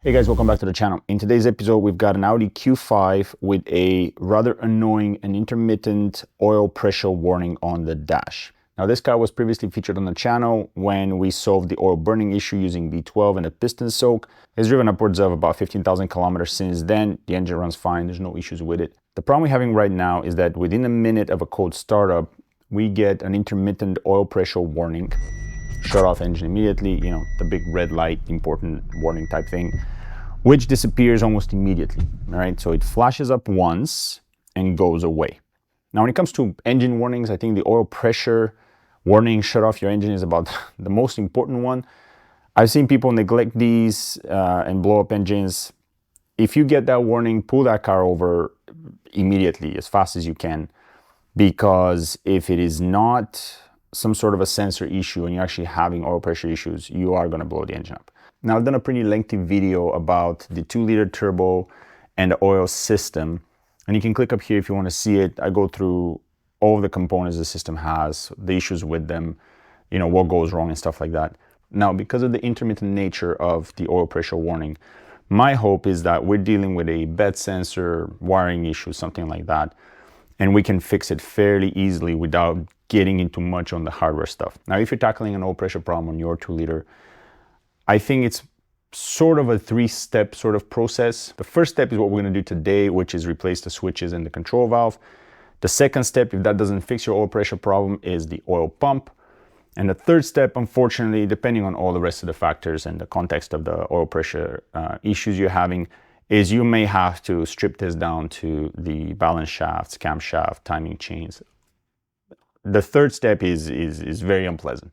Hey guys, welcome back to the channel. In today's episode, we've got an Audi Q5 with a rather annoying and intermittent oil pressure warning on the dash. Now, this car was previously featured on the channel when we solved the oil burning issue using V12 and a piston soak. It's driven upwards of about 15,000 kilometers since then. The engine runs fine, there's no issues with it. The problem we're having right now is that within a minute of a cold startup, we get an intermittent oil pressure warning. Shut off engine immediately, you know, the big red light, important warning type thing, which disappears almost immediately, all right? So it flashes up once and goes away. Now, when it comes to engine warnings, I think the oil pressure warning, shut off your engine, is about the most important one. I've seen people neglect these and blow up engines. If you get that warning, pull that car over immediately, as fast as you can, because if it is not some sort of a sensor issue and you're actually having oil pressure issues, you are going to blow the engine up. Now, I've done a pretty lengthy video about the 2-liter turbo and the oil system, and you can click up here if you want to see it. I go through all of the components the system has, the issues with them, you know, what goes wrong and stuff like that. Now, because of the intermittent nature of the oil pressure warning, my hope is that we're dealing with a bed sensor, wiring issue, something like that, and we can fix it fairly easily without getting into much on the hardware stuff. Now, if you're tackling an oil pressure problem on your 2-liter, I think it's sort of a 3-step sort of process. The first step is what we're going to do today, which is replace the switches and the control valve. The second step, if that doesn't fix your oil pressure problem, is the oil pump. And the third step, unfortunately, depending on all the rest of the factors and the context of the oil pressure issues you're having, is you may have to strip this down to the balance shafts, camshaft, timing chains. The third step is very unpleasant.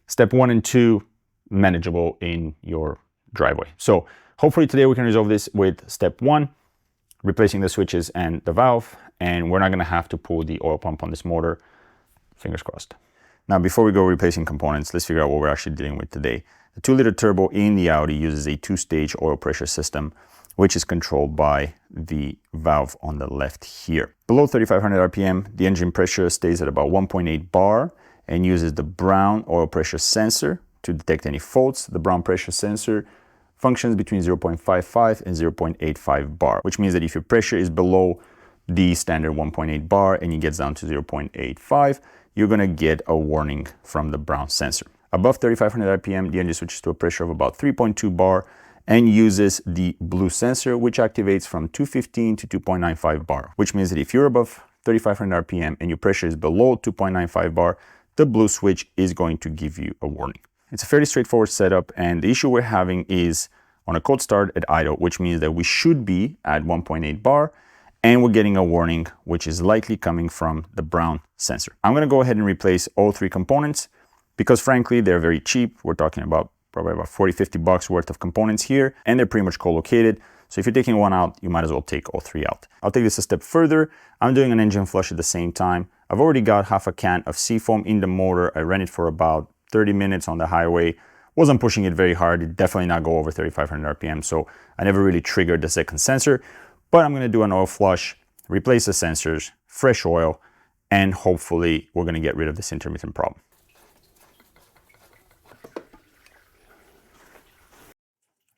Step 1 and 2, manageable in your driveway. So hopefully today we can resolve this with step 1, replacing the switches and the valve, and we're not going to have to pull the oil pump on this motor. Fingers crossed. Now, before we go replacing components, let's figure out what we're actually dealing with today. The 2-liter turbo in the Audi uses a 2-stage oil pressure system, which is controlled by the valve on the left here. Below 3,500 RPM, the engine pressure stays at about 1.8 bar and uses the brown oil pressure sensor to detect any faults. The brown pressure sensor functions between 0.55 and 0.85 bar, which means that if your pressure is below the standard 1.8 bar and it gets down to 0.85, you're going to get a warning from the brown sensor. Above 3,500 RPM, the engine switches to a pressure of about 3.2 bar and uses the blue sensor, which activates from 215 to 2.95 bar, which means that if you're above 3,500 RPM and your pressure is below 2.95 bar, the blue switch is going to give you a warning. It's a fairly straightforward setup, and the issue we're having is on a cold start at idle, which means that we should be at 1.8 bar, and we're getting a warning, which is likely coming from the brown sensor. I'm going to go ahead and replace all 3 components because, frankly, they're very cheap. We're talking about probably about 40-50 bucks worth of components here, and they're pretty much co-located. So if you're taking one out, you might as well take all 3 out. I'll take this a step further. I'm doing an engine flush at the same time. I've already got half a can of seafoam in the motor. I ran it for about 30 minutes on the highway. Wasn't pushing it very hard. It definitely not go over 3,500 RPM, so I never really triggered the second sensor. But I'm going to do an oil flush, replace the sensors, fresh oil, and hopefully we're going to get rid of this intermittent problem.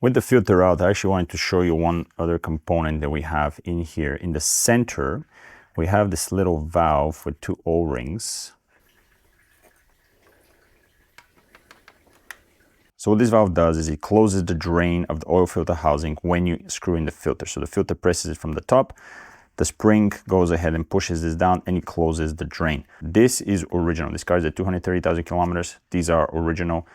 With the filter out, I actually wanted to show you one other component that we have in here. In the center, we have this little valve with 2 O-rings. So what this valve does is it closes the drain of the oil filter housing when you screw in the filter. So the filter presses it from the top, the spring goes ahead and pushes this down and it closes the drain. This is original. This car is at 230,000 kilometers. These are original.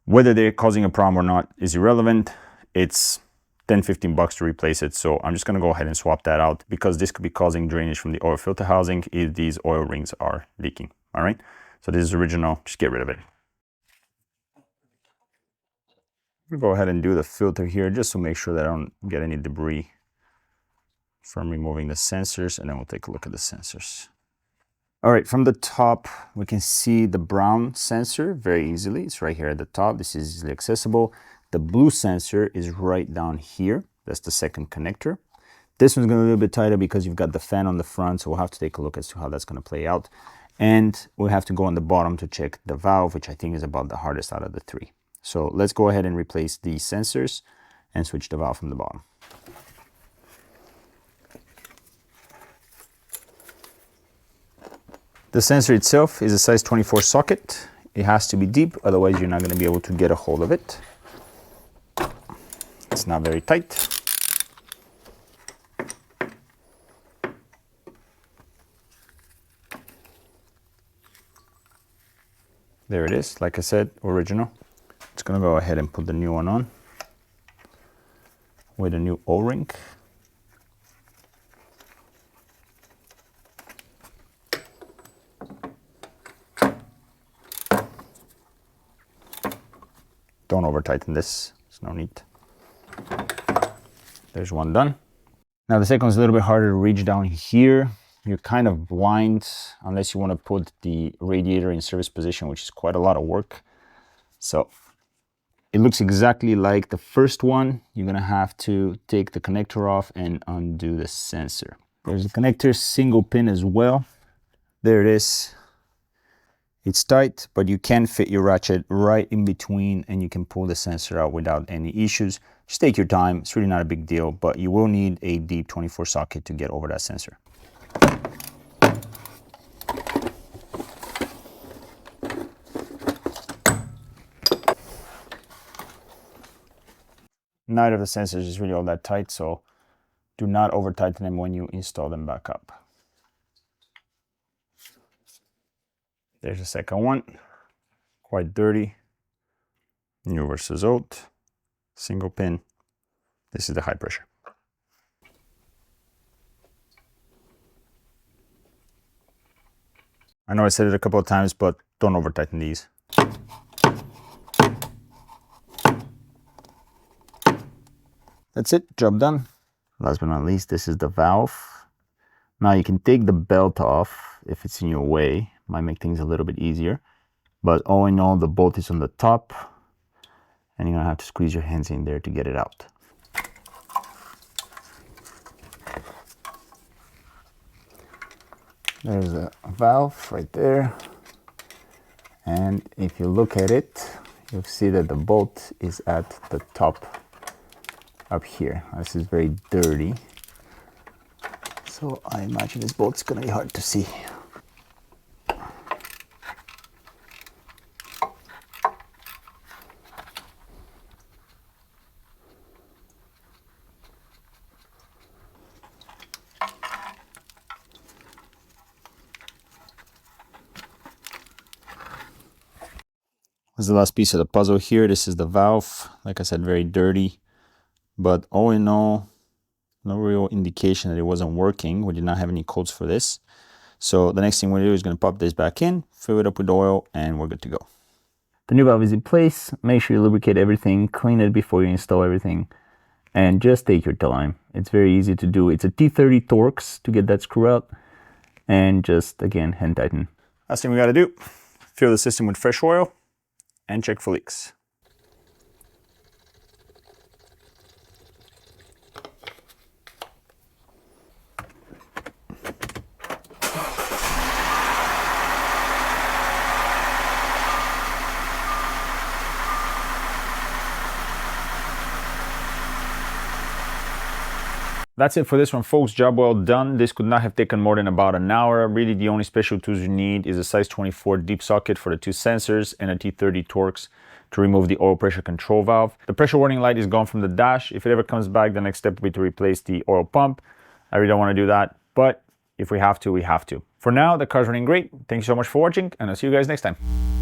Whether they're causing a problem or not is irrelevant. It's 10-15 bucks to replace it. So I'm just going to go ahead and swap that out because this could be causing drainage from the oil filter housing if these oil rings are leaking. All right. So this is original. Just get rid of it. We'll go ahead and do the filter here just to make sure that I don't get any debris from removing the sensors, and then we'll take a look at the sensors. All right, from the top, we can see the brown sensor very easily. It's right here at the top. This is easily accessible. The blue sensor is right down here. That's the second connector. This one's going to be a little bit tighter because you've got the fan on the front, so we'll have to take a look as to how that's going to play out. And we'll have to go on the bottom to check the valve, which I think is about the hardest out of the 3. So let's go ahead and replace these sensors and switch the valve from the bottom. The sensor itself is a size 24 socket. It has to be deep, otherwise you're not going to be able to get a hold of it. It's not very tight. There it is, like I said, original. It's gonna go ahead and put the new one on with a new O-ring. Don't over tighten this, there's no need. There's one done. Now the second one's a little bit harder to reach down here. You're kind of blind unless you want to put the radiator in service position, which is quite a lot of work. So it looks exactly like the first one. You're gonna have to take the connector off and undo the sensor. There's a connector, single pin as well. There it is. It's tight, but you can fit your ratchet right in between and you can pull the sensor out without any issues. Just take your time, it's really not a big deal, but you will need a deep 24 socket to get over that sensor. Neither of the sensors is really all that tight, so do not over tighten them when you install them back up. There's the second one, quite dirty. New versus old, single pin. This is the high pressure. I know I said it a couple of times, but don't over tighten these. That's it, job done. Last but not least, this is the valve. Now you can take the belt off if it's in your way. Might make things a little bit easier. But all in all, the bolt is on the top and you're gonna have to squeeze your hands in there to get it out. There's a valve right there. And if you look at it, you'll see that the bolt is at the top up here. This is very dirty. So I imagine this bolt's gonna be hard to see. This is the last piece of the puzzle here. This is the valve. Like I said, very dirty. But all in all, no real indication that it wasn't working. We did not have any codes for this. So the next thing we'll do is going to pop this back in, fill it up with oil, and we're good to go. The new valve is in place. Make sure you lubricate everything, clean it before you install everything, and just take your time. It's very easy to do. It's a T30 Torx to get that screw out, and just, again, hand tighten. Last thing we got to do, fill the system with fresh oil, and check for leaks. That's it for this one, folks. Job well done. This could not have taken more than about an hour. Really, the only special tools you need is a size 24 deep socket for the two sensors and a T30 Torx to remove the oil pressure control valve. The pressure warning light is gone from the dash. If it ever comes back, the next step will be to replace the oil pump. I really don't want to do that, but if we have to, we have to. For now, the car's running great. Thanks so much for watching, and I'll see you guys next time.